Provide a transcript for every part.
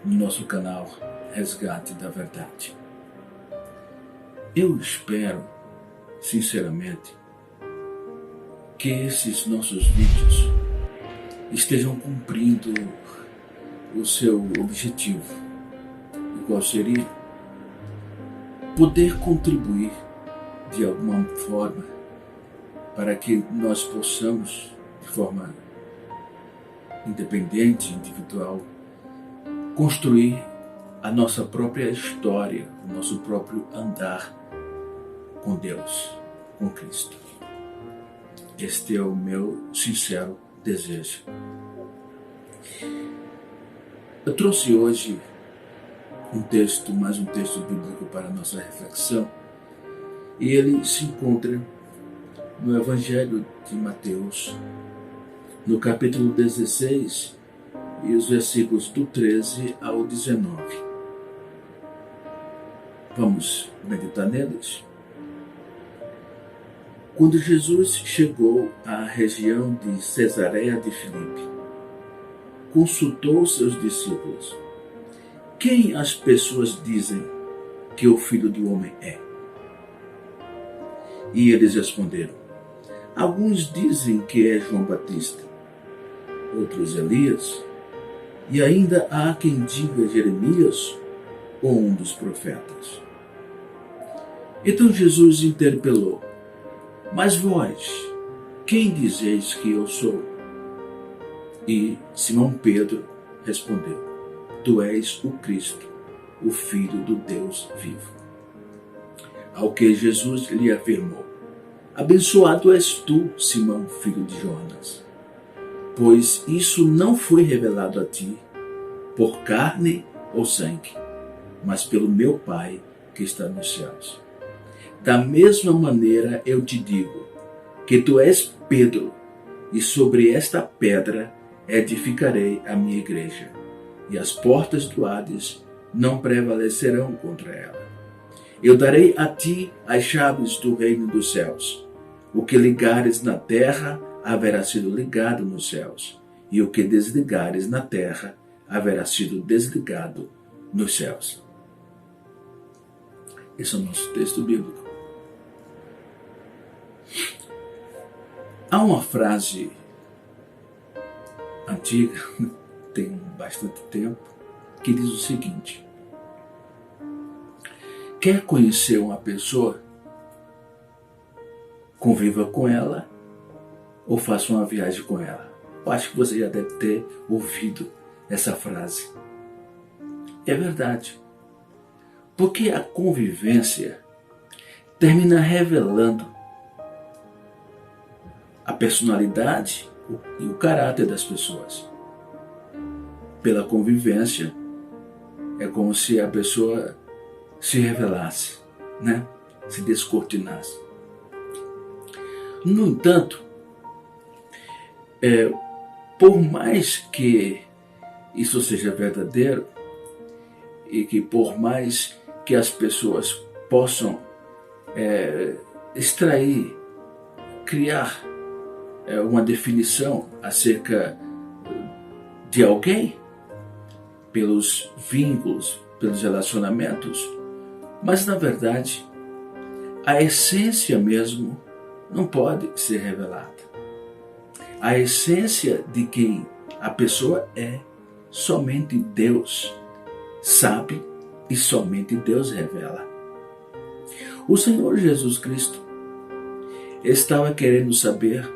no nosso canal Resgate da Verdade. Eu espero, sinceramente, que esses nossos vídeos estejam cumprindo o seu objetivo, o qual seria poder contribuir de alguma forma para que nós possamos, de forma independente, individual, construir a nossa própria história, o nosso próprio andar com Deus, com Cristo. Este é o meu sincero desejo. Eu trouxe hoje mais um texto bíblico para a nossa reflexão, e ele se encontra no Evangelho de Mateus, no capítulo 16, e os versículos do 13 ao 19. Vamos meditar neles? Quando Jesus chegou à região de Cesareia de Filipe, consultou seus discípulos: quem as pessoas dizem que o Filho do Homem é? E eles responderam: alguns dizem que é João Batista, outros Elias, e ainda há quem diga Jeremias ou um dos profetas. Então Jesus interpelou: mas vós, quem dizeis que eu sou? E Simão Pedro respondeu: tu és o Cristo, o Filho do Deus vivo. Ao que Jesus lhe afirmou: abençoado és tu, Simão, filho de Jonas, pois isso não foi revelado a ti por carne ou sangue, mas pelo meu Pai que está nos céus. Da mesma maneira eu te digo que tu és Pedro, e sobre esta pedra edificarei a minha igreja, e as portas do Hades não prevalecerão contra ela. Eu darei a ti as chaves do reino dos céus. O que ligares na terra haverá sido ligado nos céus, e o que desligares na terra haverá sido desligado nos céus. Esse é o nosso texto bíblico. Há uma frase antiga, tem bastante tempo, que diz o seguinte: quer conhecer uma pessoa? Conviva com ela ou faça uma viagem com ela. Eu acho que você já deve ter ouvido essa frase. É verdade. Porque a convivência termina revelando a personalidade e o caráter das pessoas. Pela convivência, é como se a pessoa se revelasse, né? Se descortinasse. No entanto, por mais que isso seja verdadeiro, e que por mais que as pessoas possam extrair, criar uma definição acerca de alguém, pelos vínculos, pelos relacionamentos, mas na verdade a essência mesmo não pode ser revelada. A essência de quem a pessoa é, somente Deus sabe e somente Deus revela. O Senhor Jesus Cristo estava querendo saber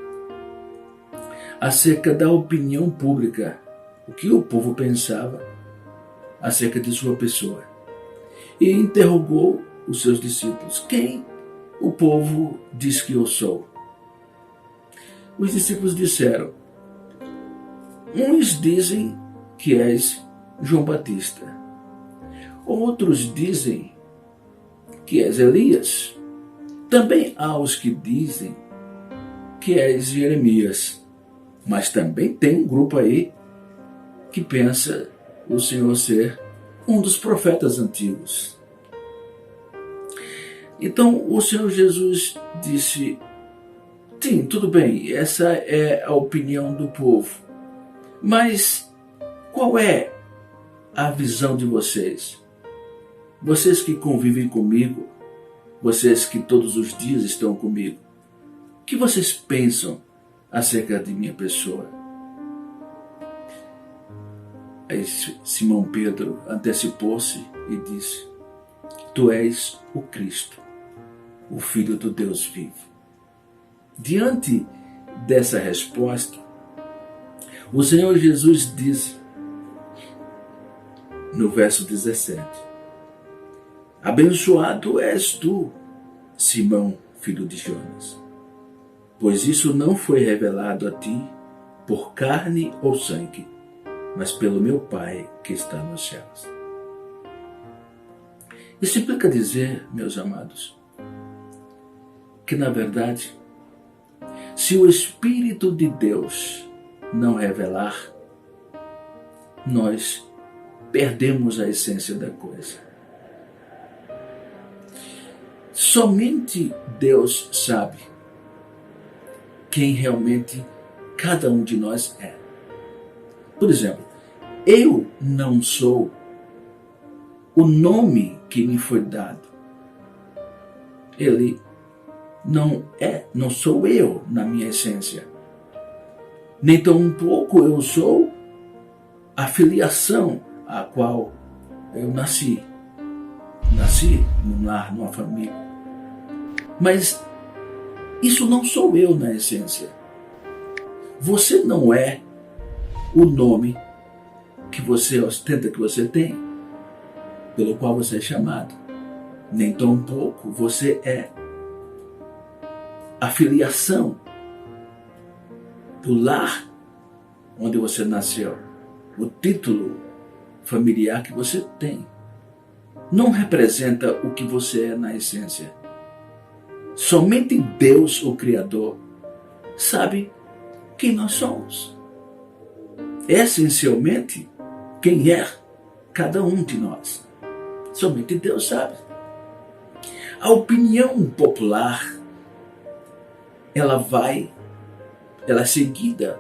acerca da opinião pública, o que o povo pensava acerca de sua pessoa. E interrogou os seus discípulos: quem o povo diz que eu sou? Os discípulos disseram: uns dizem que és João Batista, outros dizem que és Elias, também há os que dizem que és Jeremias. Mas também tem um grupo aí que pensa o Senhor ser um dos profetas antigos. Então o Senhor Jesus disse: sim, tudo bem, essa é a opinião do povo, mas qual é a visão de vocês? Vocês que convivem comigo, vocês que todos os dias estão comigo, o que vocês pensam acerca de minha pessoa? Aí Simão Pedro antecipou-se e disse: Tu és o Cristo, o Filho do Deus vivo. Diante dessa resposta, o Senhor Jesus diz no verso 17: Abençoado és tu, Simão, filho de Jonas, pois isso não foi revelado a ti por carne ou sangue, mas pelo meu Pai que está nos céus. Isso implica dizer, meus amados, que na verdade, se o Espírito de Deus não revelar, nós perdemos a essência da coisa. Somente Deus sabe quem realmente cada um de nós é. Por exemplo, eu não sou o nome que me foi dado. Ele não sou eu na minha essência. Nem tão um pouco eu sou a filiação a qual eu nasci. Nasci num lar, numa família. Mas isso não sou eu na essência. Você não é o nome que você ostenta, que você tem, pelo qual você é chamado. Nem tão pouco você é a filiação do lar onde você nasceu. O título familiar que você tem não representa o que você é na essência. Somente Deus, o Criador, sabe quem nós somos. Essencialmente, quem é cada um de nós. Somente Deus sabe. A opinião popular, ela é seguida,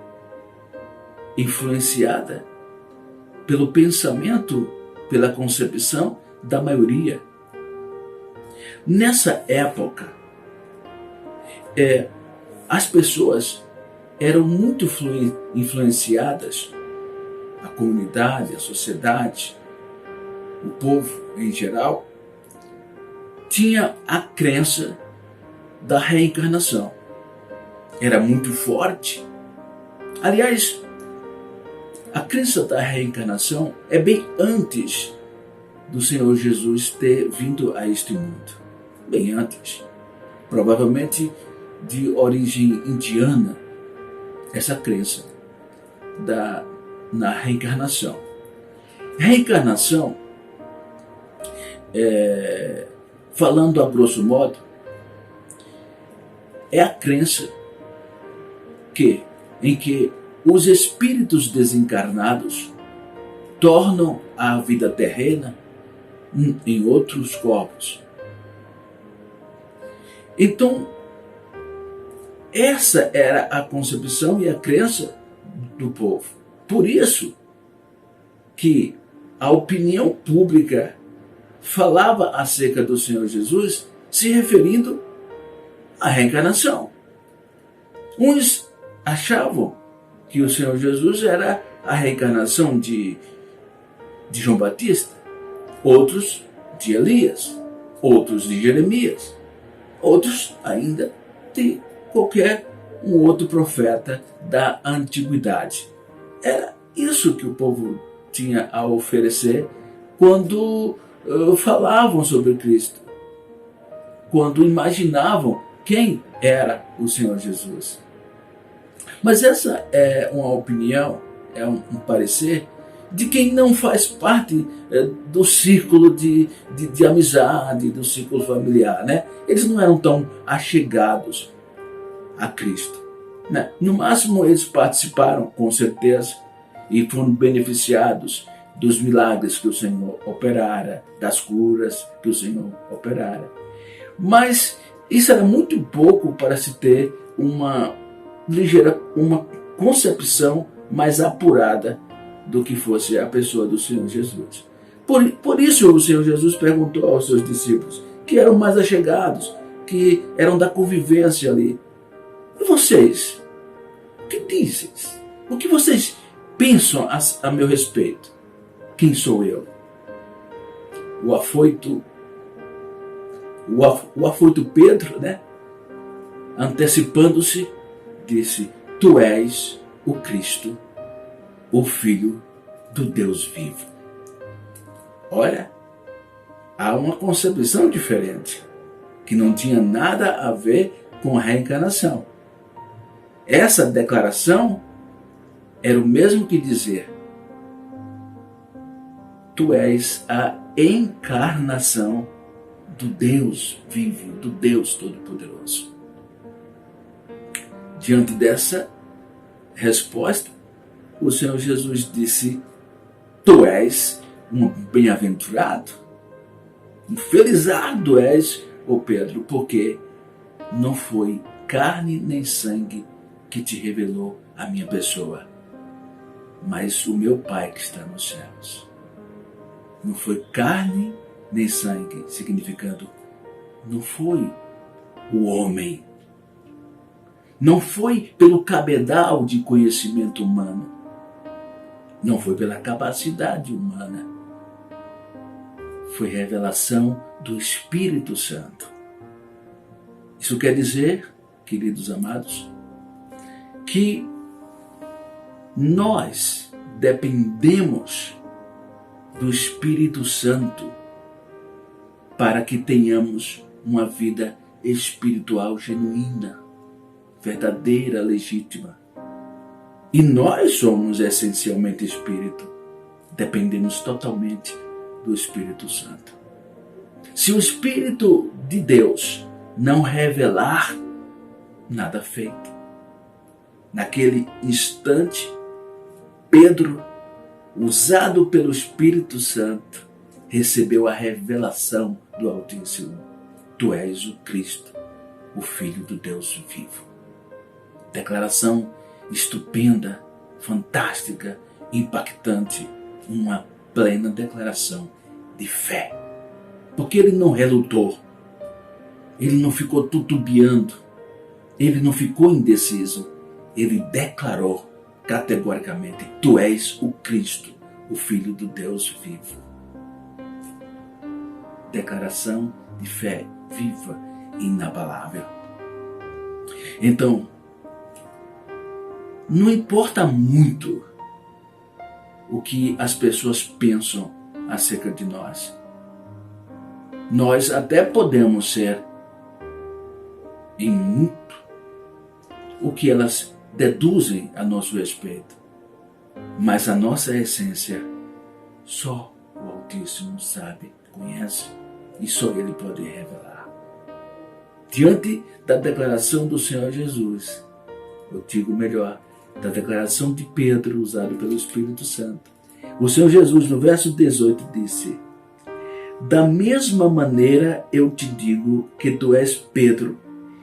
influenciada pelo pensamento, pela concepção da maioria. Nessa época, as pessoas eram muito influenciadas, a comunidade, a sociedade, o povo em geral, tinha a crença da reencarnação. Era muito forte. Aliás, a crença da reencarnação é bem antes do Senhor Jesus ter vindo a este mundo. Bem antes. Provavelmente de origem indiana, essa crença na reencarnação. Reencarnação, falando a grosso modo, é a crença em que os espíritos desencarnados tornam a vida terrena em outros corpos. Então, essa era a concepção e a crença do povo. Por isso que a opinião pública falava acerca do Senhor Jesus se referindo à reencarnação. Uns achavam que o Senhor Jesus era a reencarnação de João Batista, outros de Elias, outros de Jeremias, outros ainda de qualquer um outro profeta da antiguidade. Era isso que o povo tinha a oferecer quando falavam sobre Cristo, quando imaginavam quem era o Senhor Jesus. Mas essa é uma opinião, é um parecer de quem não faz parte do círculo de amizade, do círculo familiar, né? Eles não eram tão achegados a Cristo, né? No máximo eles participaram, com certeza, e foram beneficiados dos milagres que o Senhor operara, das curas que o Senhor operara. Mas isso era muito pouco para se ter uma concepção mais apurada do que fosse a pessoa do Senhor Jesus. Por isso o Senhor Jesus perguntou aos seus discípulos, que eram mais achegados, que eram da convivência ali: e vocês? O que dizem? O que vocês pensam a meu respeito? Quem sou eu? O afoito Pedro, né? Antecipando-se, disse: tu és o Cristo, o Filho do Deus vivo. Olha, há uma concepção diferente, que não tinha nada a ver com a reencarnação. Essa declaração era o mesmo que dizer: tu és a encarnação do Deus vivo, do Deus Todo-Poderoso. Diante dessa resposta, o Senhor Jesus disse: tu és um bem-aventurado, um felizardo és, ó Pedro, porque não foi carne nem sangue que te revelou a minha pessoa, mas o meu Pai que está nos céus. Não foi carne nem sangue, significando, não foi o homem. Não foi pelo cabedal de conhecimento humano. Não foi pela capacidade humana. Foi revelação do Espírito Santo. Isso quer dizer, queridos amados, que nós dependemos do Espírito Santo para que tenhamos uma vida espiritual genuína, verdadeira, legítima. E nós somos essencialmente espírito. Dependemos totalmente do Espírito Santo. Se o Espírito de Deus não revelar, nada feito. Naquele instante, Pedro, usado pelo Espírito Santo, recebeu a revelação do Altíssimo: tu és o Cristo, o Filho do Deus vivo. Declaração estupenda, fantástica, impactante, uma plena declaração de fé. Porque ele não relutou, ele não ficou titubeando, ele não ficou indeciso, ele declarou categoricamente: tu és o Cristo, o Filho do Deus vivo. Declaração de fé viva e inabalável. Então, não importa muito o que as pessoas pensam acerca de nós. Nós até podemos ser em muito o que elas deduzem a nosso respeito, mas a nossa essência só o Altíssimo sabe, conhece, e só Ele pode revelar. Diante da declaração do Senhor Jesus, eu digo melhor, da declaração de Pedro, usado pelo Espírito Santo, o Senhor Jesus, no verso 18, disse: da mesma maneira eu te digo que tu és Pedro,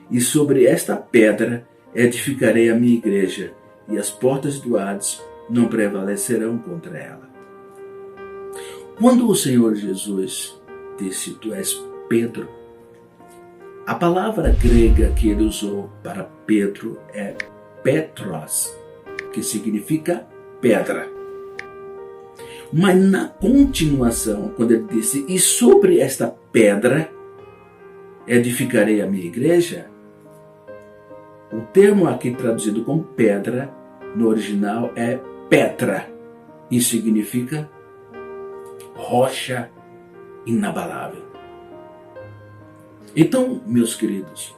e sobre esta pedra edificarei a minha igreja, e as portas do Hades não prevalecerão contra ela. Quando o Senhor Jesus disse: tu és Pedro, a palavra grega que ele usou para Pedro é Petros, que significa pedra. Mas na continuação, quando ele disse: e sobre esta pedra edificarei a minha igreja, o termo aqui traduzido como pedra, no original é Petra, e significa rocha inabalável. Então, meus queridos,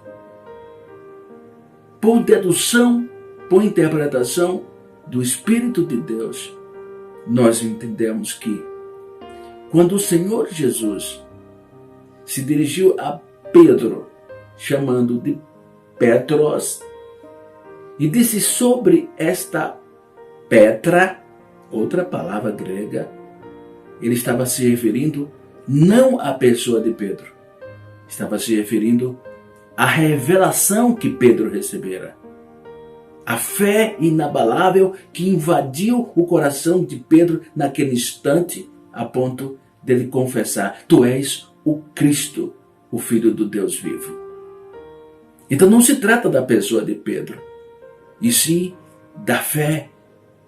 por dedução, por interpretação do Espírito de Deus, nós entendemos que quando o Senhor Jesus se dirigiu a Pedro, chamando de Petros, e disse: sobre esta Petra, outra palavra grega, ele estava se referindo não à pessoa de Pedro, estava se referindo à revelação que Pedro recebera, A fé inabalável que invadiu o coração de Pedro naquele instante, a ponto dele confessar: tu és o Cristo, o Filho do Deus vivo. Então não se trata da pessoa de Pedro, e sim da fé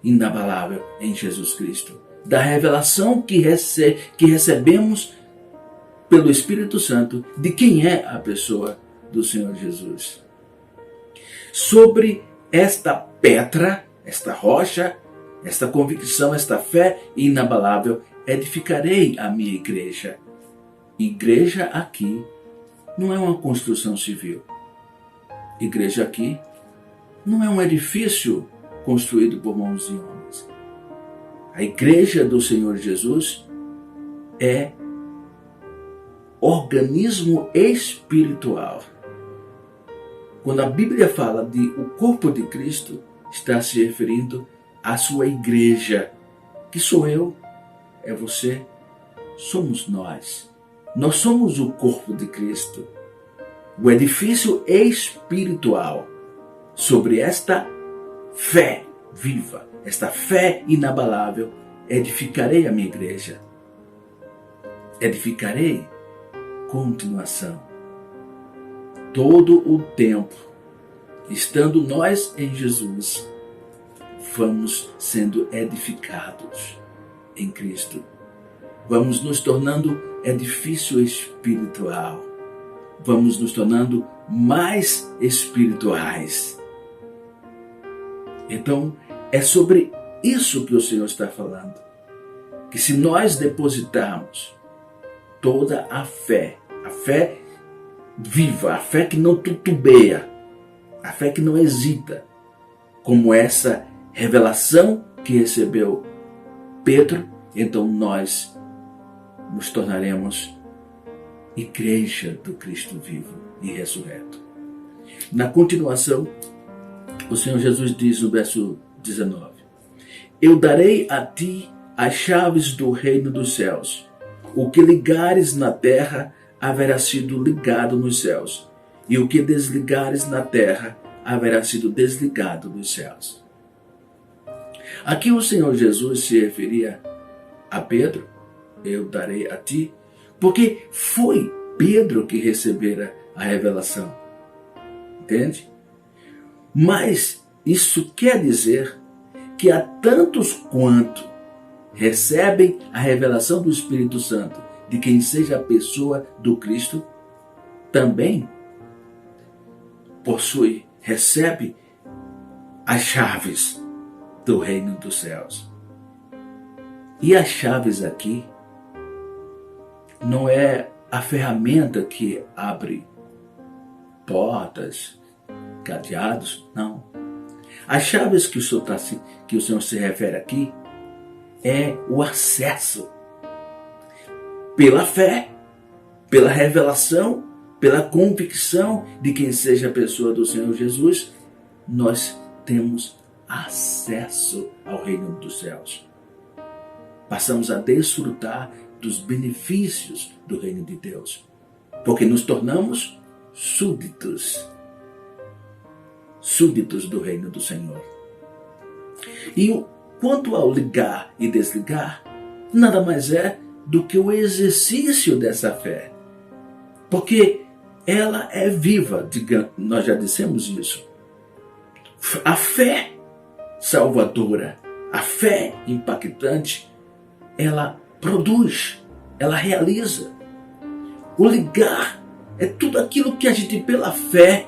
inabalável em Jesus Cristo, da revelação que recebemos pelo Espírito Santo de quem é a pessoa do Senhor Jesus. Sobre esta pedra, esta rocha, esta convicção, esta fé inabalável, edificarei a minha igreja. Igreja aqui não é uma construção civil. Igreja aqui não é um edifício construído por mãos de homens. A igreja do Senhor Jesus é organismo espiritual. Quando a Bíblia fala de o corpo de Cristo, está se referindo à sua igreja, que sou eu, é você, somos nós. Nós somos o corpo de Cristo, o edifício espiritual. Sobre esta fé viva, esta fé inabalável, edificarei a minha igreja. Edificarei continuação. Todo o tempo, estando nós em Jesus, vamos sendo edificados em Cristo. Vamos nos tornando edifício espiritual. Vamos nos tornando mais espirituais. Então, é sobre isso que o Senhor está falando. Que se nós depositarmos toda a fé viva, a fé que não titubeia, a fé que não hesita, como essa revelação que recebeu Pedro, então nós nos tornaremos igreja do Cristo vivo e ressurreto. Na continuação, o Senhor Jesus diz no verso 19: eu darei a ti as chaves do reino dos céus. O que ligares na terra haverá sido ligado nos céus, e o que desligares na terra haverá sido desligado nos céus. Aqui o Senhor Jesus se referia a Pedro: eu darei a ti, porque foi Pedro que recebera a revelação. Entende? Mas isso quer dizer que a tantos quanto recebem a revelação do Espírito Santo, de quem seja a pessoa do Cristo, também recebe as chaves do reino dos céus. E as chaves aqui não é a ferramenta que abre portas, cadeados, não. As chaves que o Senhor se refere aqui é o acesso pela fé, pela revelação, pela convicção de quem seja a pessoa do Senhor Jesus. Nós temos acesso ao reino dos céus. Passamos a desfrutar dos benefícios do reino de Deus, porque nos tornamos súditos do reino do Senhor. E quanto ao ligar e desligar, nada mais é do que o exercício dessa fé, porque ela é viva, nós já dissemos isso. A fé salvadora, a fé impactante, ela produz, ela realiza. O ligar é tudo aquilo que a gente pela fé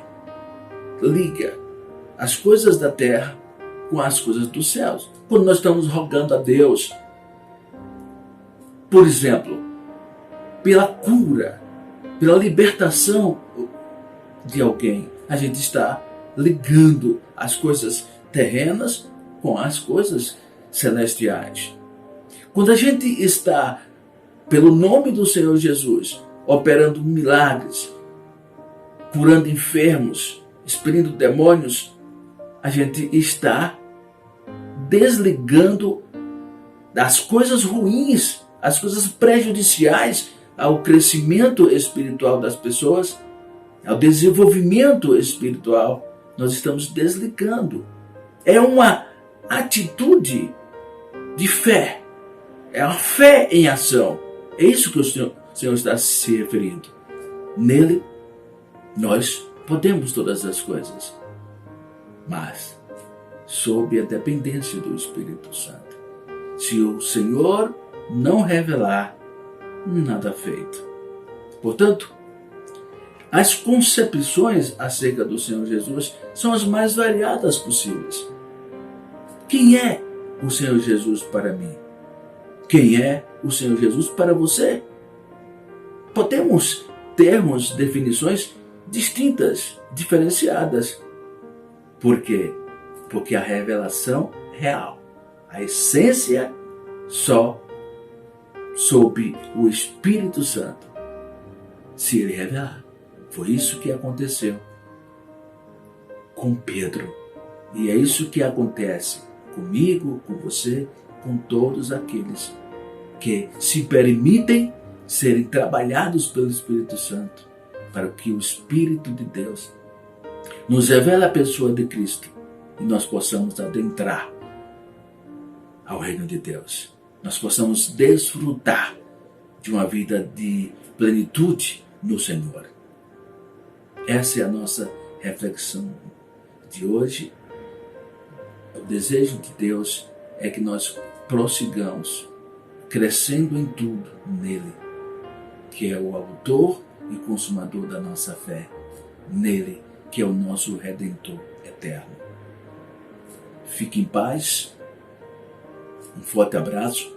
liga as coisas da terra com as coisas dos céus. Quando nós estamos rogando a Deus, por exemplo, pela cura, pela libertação de alguém, a gente está ligando as coisas terrenas com as coisas celestiais. Quando a gente está, pelo nome do Senhor Jesus, operando milagres, curando enfermos, expelindo demônios, a gente está desligando das coisas ruins, as coisas prejudiciais ao crescimento espiritual das pessoas, ao desenvolvimento espiritual. Nós estamos desligando é uma atitude de fé. É a fé em ação. É isso que o Senhor está se referindo. Nele, nós podemos todas as coisas, mas sob a dependência do Espírito Santo. Se o Senhor não revelar, nada feito. Portanto, as concepções acerca do Senhor Jesus são as mais variadas possíveis. Quem é o Senhor Jesus para mim? Quem é o Senhor Jesus para você? Podemos termos definições distintas, diferenciadas. Por quê? Porque a revelação real, a essência, só sob o Espírito Santo, se ele revelar. Foi isso que aconteceu com Pedro. E é isso que acontece comigo, com você, com todos aqueles que se permitem serem trabalhados pelo Espírito Santo, para que o Espírito de Deus nos revele a pessoa de Cristo e nós possamos adentrar ao reino de Deus. Nós possamos desfrutar de uma vida de plenitude no Senhor. Essa é a nossa reflexão de hoje. O desejo de Deus é que nós prossigamos, crescendo em tudo nele, que é o autor e consumador da nossa fé, nele, que é o nosso Redentor eterno. Fique em paz, um forte abraço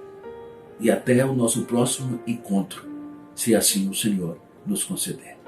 e até o nosso próximo encontro, se assim o Senhor nos conceder.